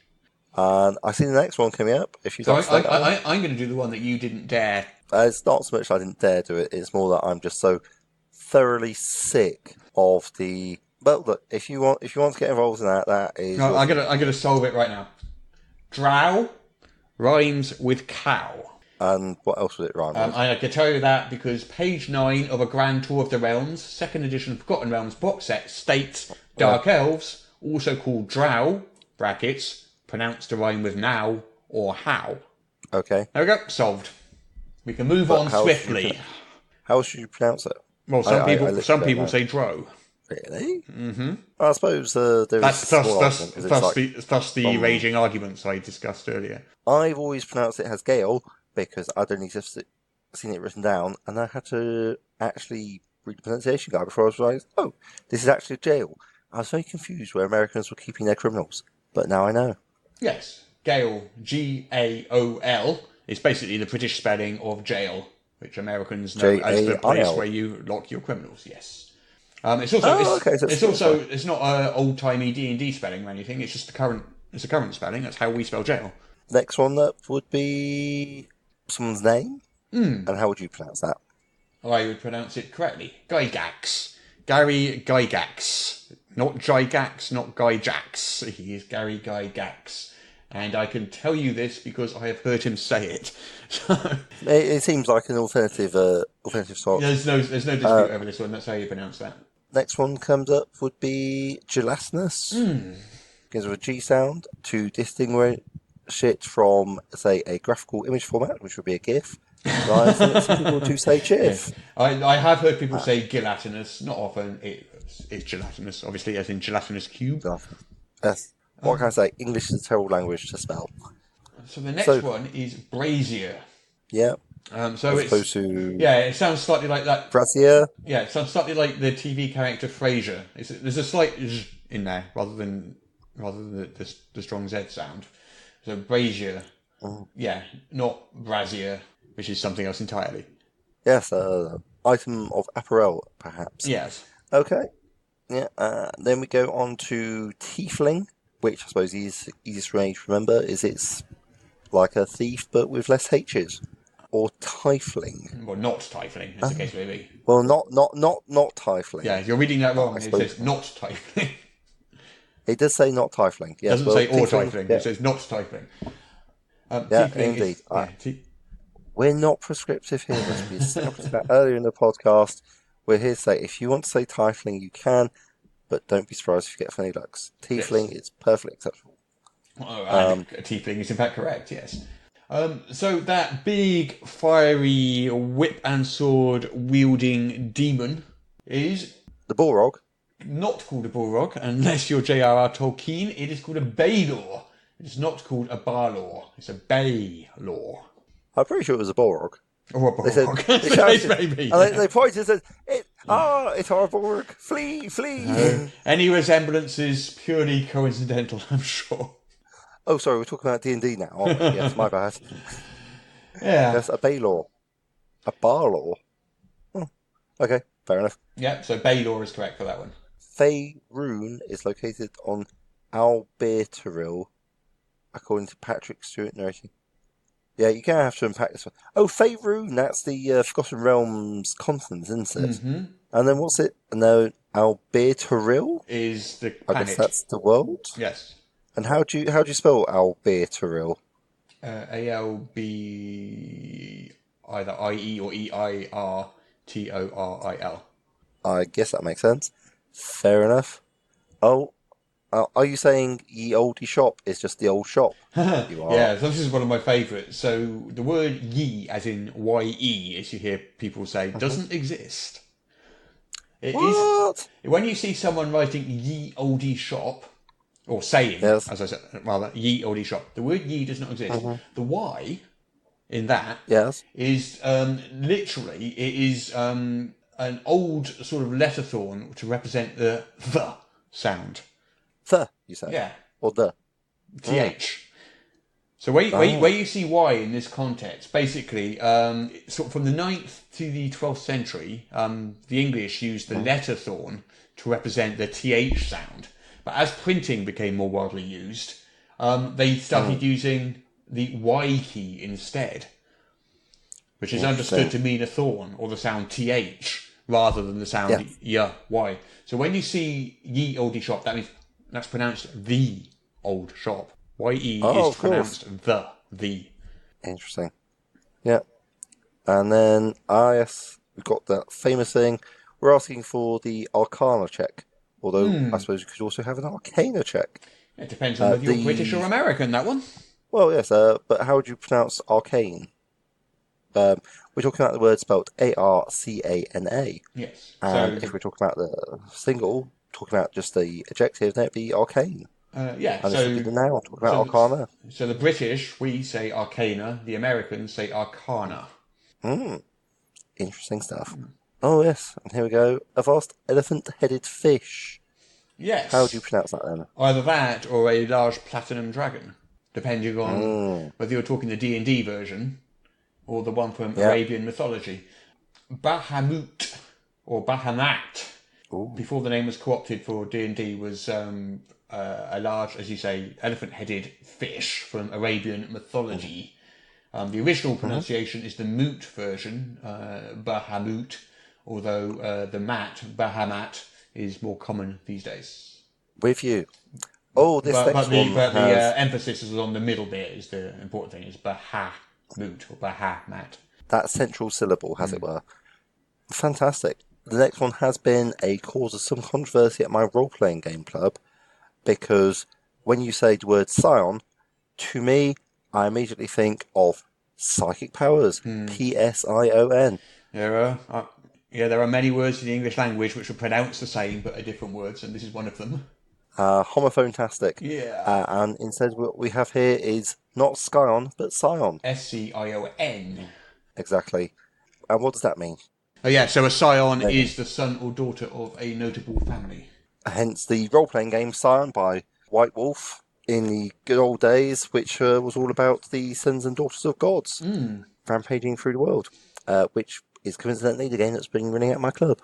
And I see the next one coming up. If you I'm going to do the one that you didn't dare. It's not so much I didn't dare do it. It's more that I'm just so thoroughly sick of the. Well, look, if you want to get involved in that is. No, I'm gonna solve it right now. Drow rhymes with cow. And what else would it rhyme with? I can tell you that because page 9 of A Grand Tour of the Realms, 2nd edition Forgotten Realms box set, states Dark Elves, also called Drow, brackets, pronounced to rhyme with now or how. Okay. There we go, solved. We can move on swiftly. How should you pronounce it? Well, some people say Dro. Really? Mm-hmm. I suppose that's the raging arguments I discussed earlier. I've always pronounced it as Gale because I'd only just seen it written down, and I had to actually read the pronunciation guide before I was like, oh, this is actually a jail. I was very confused where Americans were keeping their criminals, but now I know. Yes, Gaol, Gaol, is basically the British spelling of jail, which Americans know as the place where you lock your criminals. Yes. It's also it's not an old timey D&D spelling or anything. It's just the current spelling. That's how we spell jail. Next one up would be someone's name. And how would you pronounce that? I would pronounce it correctly. Gygax. Gary Gygax. Not Gygax, not Gyjax. He is Gary Gygax. And I can tell you this because I have heard him say it. It seems like an alternative sort. There's no dispute over this one. That's how you pronounce that. Next one comes up would be gelatinous. Begins with a G sound to distinguish it from, say, a graphical image format, which would be a GIF. Right, so some people do say GIF. Yeah. I have heard people say gelatinous. Not often. It's gelatinous, obviously, as in gelatinous cube. Yes. What can I say? English is a terrible language to spell. So the next one is brazier. Yeah. So it's supposed to. Yeah, it sounds slightly like that. Brazier. Yeah, it sounds slightly like the TV character Frasier. There's a slight z in there rather than the strong Z sound. So brazier. Yeah, not brazier, which is something else entirely. Yes, item of apparel, perhaps. Yes. Okay. Yeah. Then we go on to tiefling, which I suppose is easiest for me to remember. It's like a thief but with less H's, or tiefling. Well, not tiefling, as the case may be. Well, not tiefling. Yeah, you're reading that wrong. It says not tiefling. It does say not tiefling. Yes, It doesn't say or tiefling. Yeah. It says not tiefling. Yeah, indeed. We're not prescriptive here, as we established that earlier in the podcast. We're here to say if you want to say tiefling, you can, but don't be surprised if you get funny looks. Tiefling is perfectly acceptable. A tiefling is in fact correct, yes. So that big, fiery, whip and sword wielding demon is... the Balrog. Not called a Balrog, unless you're J.R.R. Tolkien. It is called a Baelor. It's not called a Balor. It's a Baelor. I'm pretty sure it was a Balrog. Or a Balrog. They shouted, and they pointed and said, it's our Balrog. Flee. Any resemblance is purely coincidental, I'm sure. Oh, sorry, we're talking about D&D now. Yes, my bad. Yeah. Yes, a Baelor. A Balor. Okay, fair enough. Yeah, so Baelor is correct for that one. Faerun is located on Albertaril, according to Patrick Stewart narrating. Yeah, you're going to have to unpack this one. Oh, Faerun, that's the Forgotten Realms continent, isn't it? Mm-hmm. And then what's it? No, Albertaril? Is the planet. I guess that's the world? Yes. And how do you spell Albertaril? A-L-B... either I-E or E-I-R-T-O-R-I-L. I guess that makes sense. Fair enough. Oh, are you saying ye oldie shop is just the old shop? You are. Yeah, so this is one of my favourites. So the word ye, as in Y-E, as you hear people say, doesn't exist. What? When you see someone writing ye oldie shop, or saying, as I said, rather, ye oldie shop, the word ye does not exist. The Y in that is literally, it is an old sort of letter thorn to represent the sound. The, you say? Yeah. Or the? TH. So where you see Y in this context, basically, sort of from the 9th to the 12th century, the English used the letter thorn to represent the TH sound. But as printing became more widely used, they started using the Y key instead, which is understood to mean a thorn, or the sound TH, rather than the sound Y. So when you see ye oldie shop, that means that's pronounced the old shop. Y-E is pronounced the. Interesting. Yeah. And then, yes, we've got that famous thing. We're asking for the Arcana check. Although, I suppose you could also have an Arcana check. It depends on whether you're British or American, that one. Well, yes, but how would you pronounce arcane? We're talking about the word spelled A-R-C-A-N-A. Yes. And if we're talking about the single, talking about just the adjective, then it'd be arcane. Yeah. And so now I'm talking about Arcana. So the British, we say Arcana. The Americans say Arcana. Interesting stuff. Oh, yes. And here we go. A vast elephant-headed fish. Yes. How would you pronounce that then? Either that or a large platinum dragon, depending on whether you're talking the D&D version or the one from Arabian mythology. Bahamut, or Bahamat, before the name was co-opted for D&D, was a large, as you say, elephant-headed fish from Arabian mythology. The original pronunciation is the Moot version, Bahamut, although the Bahamut is more common these days. With you. Oh, this next one the has... emphasis is on the middle bit. Is the important thing? Is Bahamut or Bahamut? That central syllable, as it were. Fantastic. The next one has been a cause of some controversy at my role-playing game club, because when you say the word scion, to me, I immediately think of psychic powers. Psion. There are many words in the English language which are pronounced the same but are different words, and this is one of them. Homophone-tastic. Yeah. And instead what we have here is not scion, but scion. Scion. Exactly. And what does that mean? Oh yeah, so a scion is the son or daughter of a notable family. Hence the role-playing game Scion by White Wolf in the good old days, which was all about the sons and daughters of gods rampaging through the world, which is coincidentally the game that's been running at my club.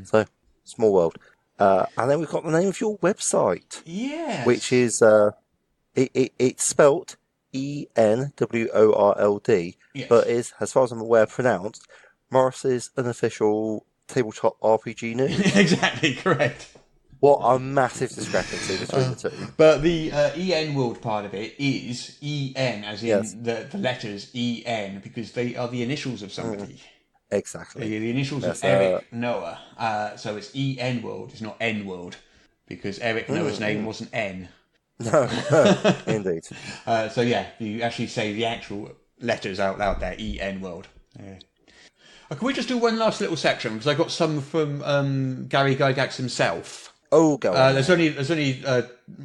So, small world. And then we've got the name of your website. Yes. Which is, it's spelt ENWORLD, but is, as far as I'm aware, pronounced Morris's unofficial tabletop RPG news. Exactly, correct. What a massive discrepancy between the two. But the EN world part of it is EN, as in the letters EN, because they are the initials of somebody. Exactly. The initials of Eric Noah. So it's EN world, it's not N world, because Eric Noah's name wasn't N. No, indeed. So yeah, you actually say the actual letters out loud there, EN world. Yeah. Can we just do one last little section? Because I got some from Gary Gygax himself. Oh, go on. There's only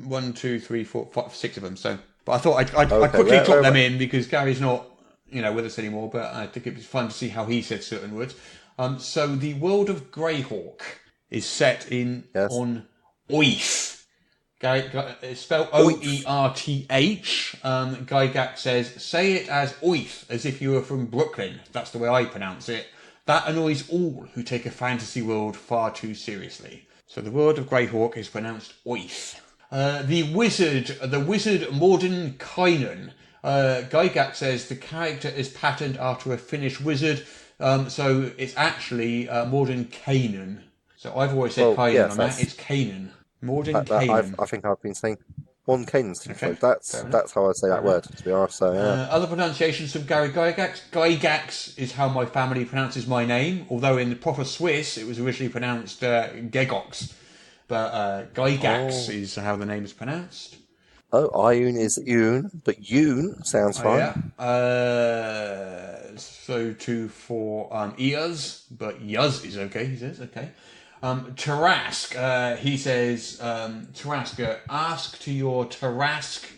1, 2, 3, 4, 5, 6 of them. So, but I thought I'd quickly drop them in because Gary's not with us anymore. But I think it was fun to see how he said certain words. So the world of Greyhawk is set on Oith. It's spelled Oerth. Gygax says, say it as Oith, as if you were from Brooklyn. That's the way I pronounce it. That annoys all who take a fantasy world far too seriously. So the world of Greyhawk is pronounced Oith. The wizard Mordenkainen. Gygax says the character is patterned after a Finnish wizard, so it's actually Mordenkainen. So I've always said Kainen on that. It's Kainen. Mordenkainen. I think I've been saying Mordenkainen's too close. That's how I say that word, to be honest. So, yeah. Other pronunciations from Gary Gygax. Gygax is how my family pronounces my name, although in the proper Swiss it was originally pronounced Gegox. But Gygax is how the name is pronounced. Oh, Ioun is Yoon, but Yoon sounds fine. Yeah. So too for Ears, but Yuz is okay, he says, okay. Tarask, he says, Tarask, ask to your Tarask,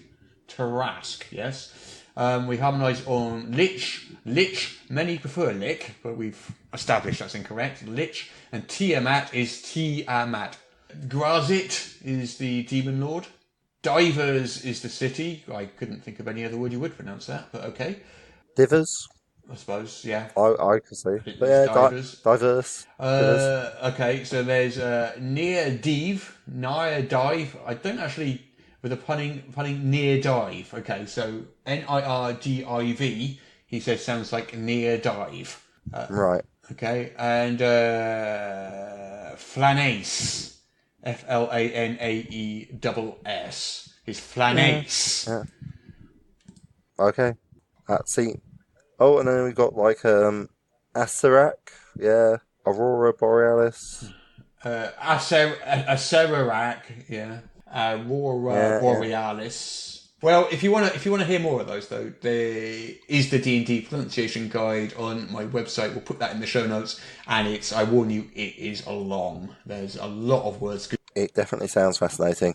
yes. We harmonise on Lich, many prefer Lick, but we've established that's incorrect, Lich, and Tiamat is Tiamat. Grazit is the demon lord. Divers is the city. I couldn't think of any other word you would pronounce that, but okay. Divers? I suppose, yeah. I could say. But yeah, diverse. Okay, so there's near dive. I don't actually, with a punning near dive. Okay, so NIRDIV, he says sounds like near dive. Right. Okay, and Flanace. FLANAESS is Flanace. Yeah. Okay. See. Oh, and then we've got like Acerak, yeah, Aurora Borealis. Acerarak, yeah. Aurora Borealis. Well, if you want to hear more of those though, there is the D&D Pronunciation Guide on my website. We'll put that in the show notes, and I warn you, it is long. There's a lot of words. It definitely sounds fascinating.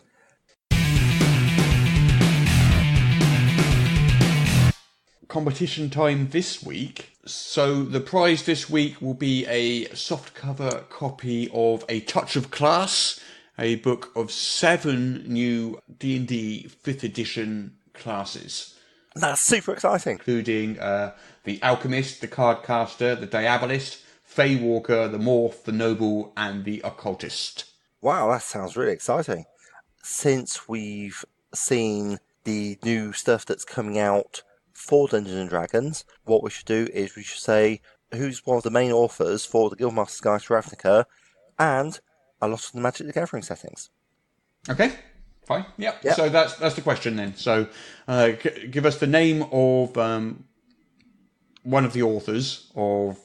Competition time this week. So the prize this week will be a softcover copy of A Touch of Class, a book of 7 new D&D 5th edition classes. That's super exciting. Including the Alchemist, the Cardcaster, the Diabolist, Feywalker, the Morph, the Noble, and the Occultist. Wow, that sounds really exciting. Since we've seen the new stuff that's coming out for Dungeons & Dragons, what we should do is we should say who's one of the main authors for the Guildmaster's Guide to Ravnica and a lot of the Magic the Gathering settings. Okay, fine. Yep. Yep. So that's the question then. So give us the name of one of the authors of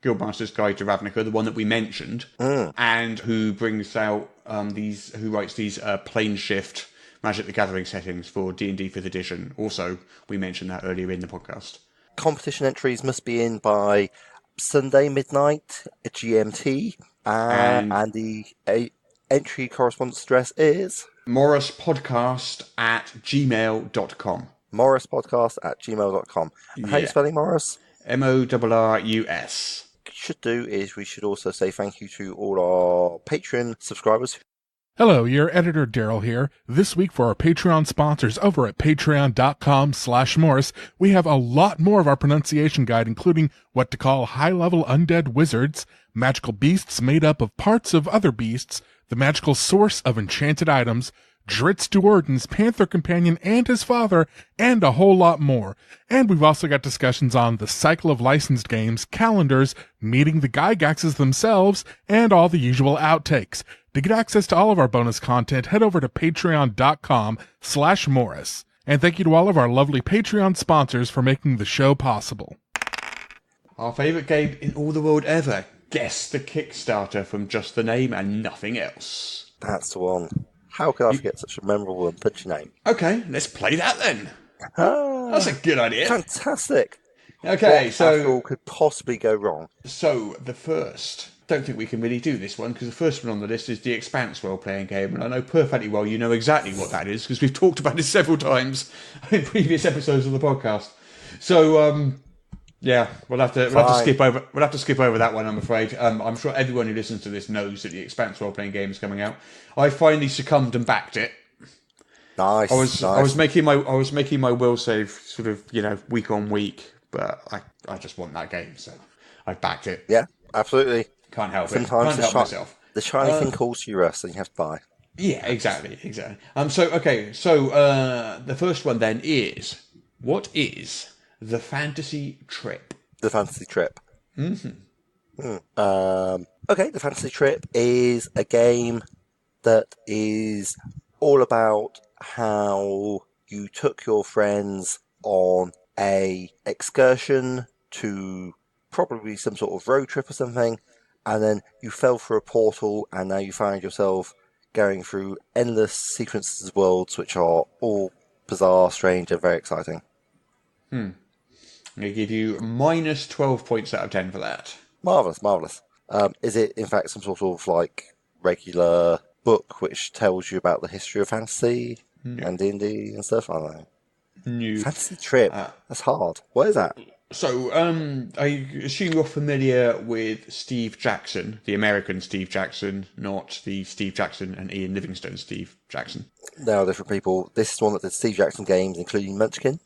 Guildmaster's Guide to Ravnica, the one that we mentioned, and who brings out who writes these plane shift Magic the Gathering settings for D&D 5th edition. Also, we mentioned that earlier in the podcast. Competition entries must be in by Sunday midnight at GMT, and the entry correspondence address is morruspodcast@gmail.com. morruspodcast@gmail.com. And how are you spelling Morrus? MORRUS. What we should do is we should also say thank you to all our Patreon subscribers. Hello, your editor Daryl here. This week for our Patreon sponsors over at patreon.com/Morrus, we have a lot more of our pronunciation guide, including what to call high-level undead wizards, magical beasts made up of parts of other beasts, the magical source of enchanted items, Dritz Duerden's Panther Companion and his father, and a whole lot more. And we've also got discussions on the cycle of licensed games, calendars, meeting the Gygaxes themselves, and all the usual outtakes. To get access to all of our bonus content, head over to patreon.com/Morrus. And thank you to all of our lovely Patreon sponsors for making the show possible. Our favourite game in all the world ever. Guess the Kickstarter from just the name and nothing else. That's the one. How could I forget such a memorable and punchy name? Okay, let's play that then. That's a good idea. Fantastic. Okay, what so after all could possibly go wrong? So the first, don't think we can really do this one because the first one on the list is the Expanse role-playing game, and I know perfectly well you know exactly what that is because we've talked about it several times in previous episodes of the podcast. So yeah, we'll have to skip over that one. I'm afraid. I'm sure everyone who listens to this knows that the Expanse role-playing game is coming out. I finally succumbed and backed it. Nice. I was making my will save sort of week on week, but I just want that game, so I backed it. Yeah, absolutely. Can't help it. Sometimes Can't help myself. The shiny thing calls to you, Russ, and you have to buy. Yeah, exactly. So the first one then is, what is the Fantasy Trip? The Fantasy Trip. Mm-hmm. Okay, the Fantasy Trip is a game that is all about how you took your friends on a excursion to probably some sort of road trip or something, and then you fell through a portal, and now you find yourself going through endless sequences of worlds, which are all bizarre, strange, and very exciting. I'm going to give you minus 12 points out of 10 for that. Marvellous. Is it, in fact, some sort of, regular book which tells you about the history of fantasy and D&D and stuff? I don't know. No. Fantasy Trip. That's hard. What is that? So, I assume you're familiar with Steve Jackson, the American Steve Jackson, not the Steve Jackson and Ian Livingstone Steve Jackson. They are different people. This is one that did Steve Jackson games, including Munchkin.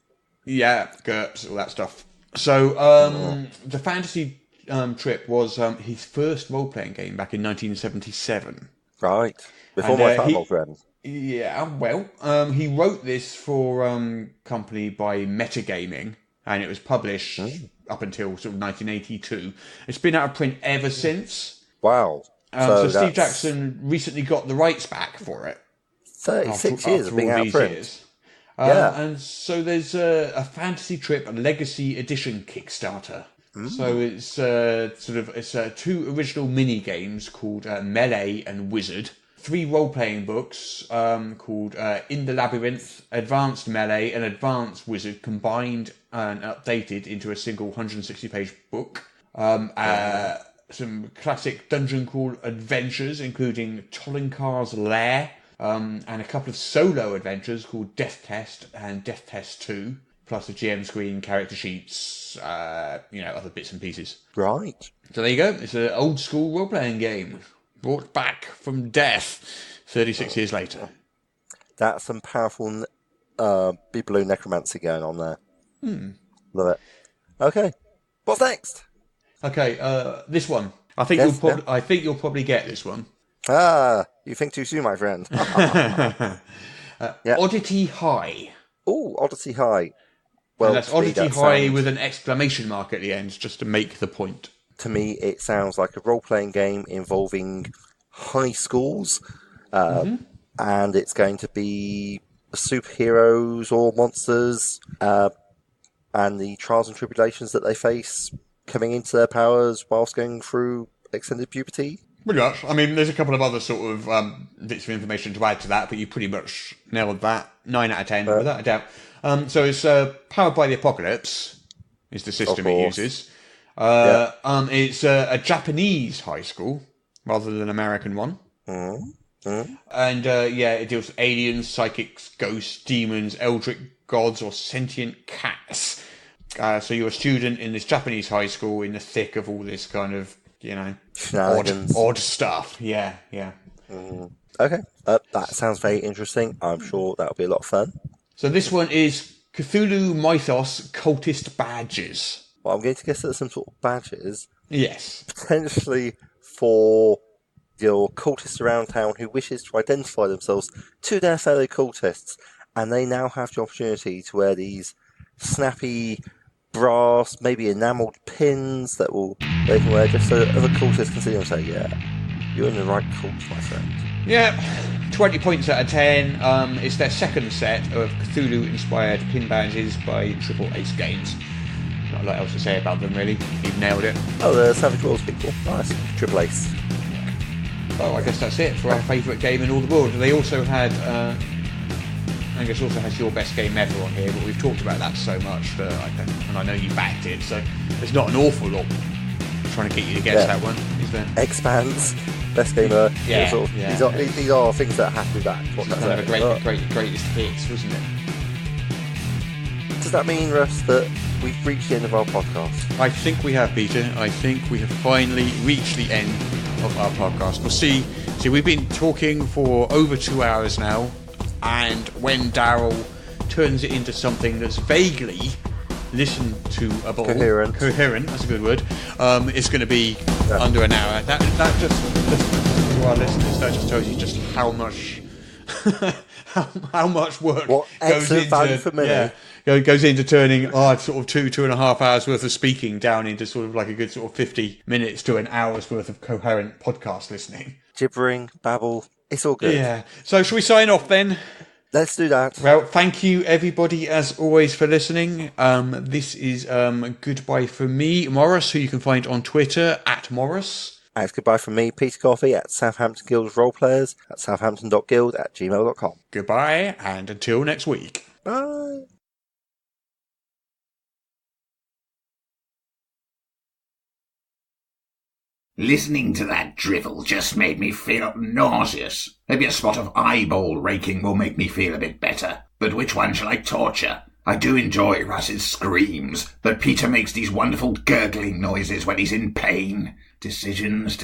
Yeah, GURPS, all that stuff. So, the Fantasy Trip was his first role-playing game back in 1977. Right. Before my time, old friend. Yeah, well, he wrote this for a company by Metagaming, and it was published up until sort of 1982. It's been out of print ever since. Wow. So Steve Jackson recently got the rights back for it. 36 years of being out of print. Years. And so there's a Fantasy Trip Legacy Edition Kickstarter. So it's it's two original mini games called Melee and Wizard, 3 role-playing books called In the Labyrinth, Advanced Melee, and Advanced Wizard combined and updated into a single 160-page book. Some classic dungeon crawl adventures, including Tolinkar's Lair, and a couple of solo adventures called Death Test and Death Test 2, plus a GM screen, character sheets, other bits and pieces. Right. So there you go. It's an old-school role-playing game, brought back from death 36 years later. That's some powerful Big Blue necromancy going on there. Love it. Okay. What's next? Okay, this one. I think you'll probably get this one. You think too soon, my friend. Oddity High. Oh, Odyssey High. Well, and that's to me, oddity that high sounds- with an exclamation mark at the end, just to make the point. To me, it sounds like a role-playing game involving high schools, and it's going to be superheroes or monsters, and the trials and tribulations that they face coming into their powers whilst going through extended puberty. Pretty much. I mean, there's a couple of other sort of bits of information to add to that, but you pretty much nailed that. 9 out of 10, without a doubt. So it's powered by the apocalypse, is the system it uses. It's a Japanese high school, rather than an American one. And, it deals with aliens, psychics, ghosts, demons, eldritch gods, or sentient cats. So you're a student in this Japanese high school in the thick of all this kind of, odd stuff. Yeah. Okay, that sounds very interesting. I'm sure that'll be a lot of fun. So this one is Cthulhu Mythos Cultist Badges. Well, I'm going to guess that there's some sort of badges, Yes. potentially for your cultists around town who wishes to identify themselves to their fellow cultists, and they now have the opportunity to wear these snappy brass, maybe enamelled pins that they can wear just so that other cultists can see them and say, yeah, you're in the right cult, my friend. Yeah, 20 points out of 10. It's their second set of Cthulhu-inspired pin badges by Triple Ace Games. Not a lot else to say about them, really. You've nailed it. Oh, the Savage Worlds people. Nice. Triple Ace. Oh, I guess that's it for our favourite game in all the world. They also had... Angus also has Your Best Game Ever on here, but we've talked about that so much that I know you backed it, so there's not an awful lot trying to get you to guess that one, is there? Expands, Best Game Ever. These are things that have to be backed. What kind of a greatest hits, wasn't it? Does that mean, Russ, that we've reached the end of our podcast? I think we have, Peter. I think we have finally reached the end of our podcast. We'll see, we've been talking for over 2 hours now, and when Daryl turns it into something that's vaguely listened to coherent, that's a good word, it's going to be under an hour. That just to our listeners, that just tells you just how much how much work goes into turning sort of 2.5 hours worth of speaking down into sort of like a good sort of 50 minutes to an hour's worth of coherent podcast listening. Gibbering, babble, it's all good. Yeah. So shall we sign off then? Let's do that. Well, thank you everybody as always for listening. This is goodbye from me, Morrus, who you can find on Twitter at Morrus. And it's goodbye from me, Peter Coffey, at Southampton Guild Roleplayers, at southampton.guild@gmail.com. Goodbye, and until next week. Bye. Listening to that drivel just made me feel nauseous. Maybe a spot of eyeball raking will make me feel a bit better. But which one shall I torture? I do enjoy Russ's screams, but Peter makes these wonderful gurgling noises when he's in pain. Decisions.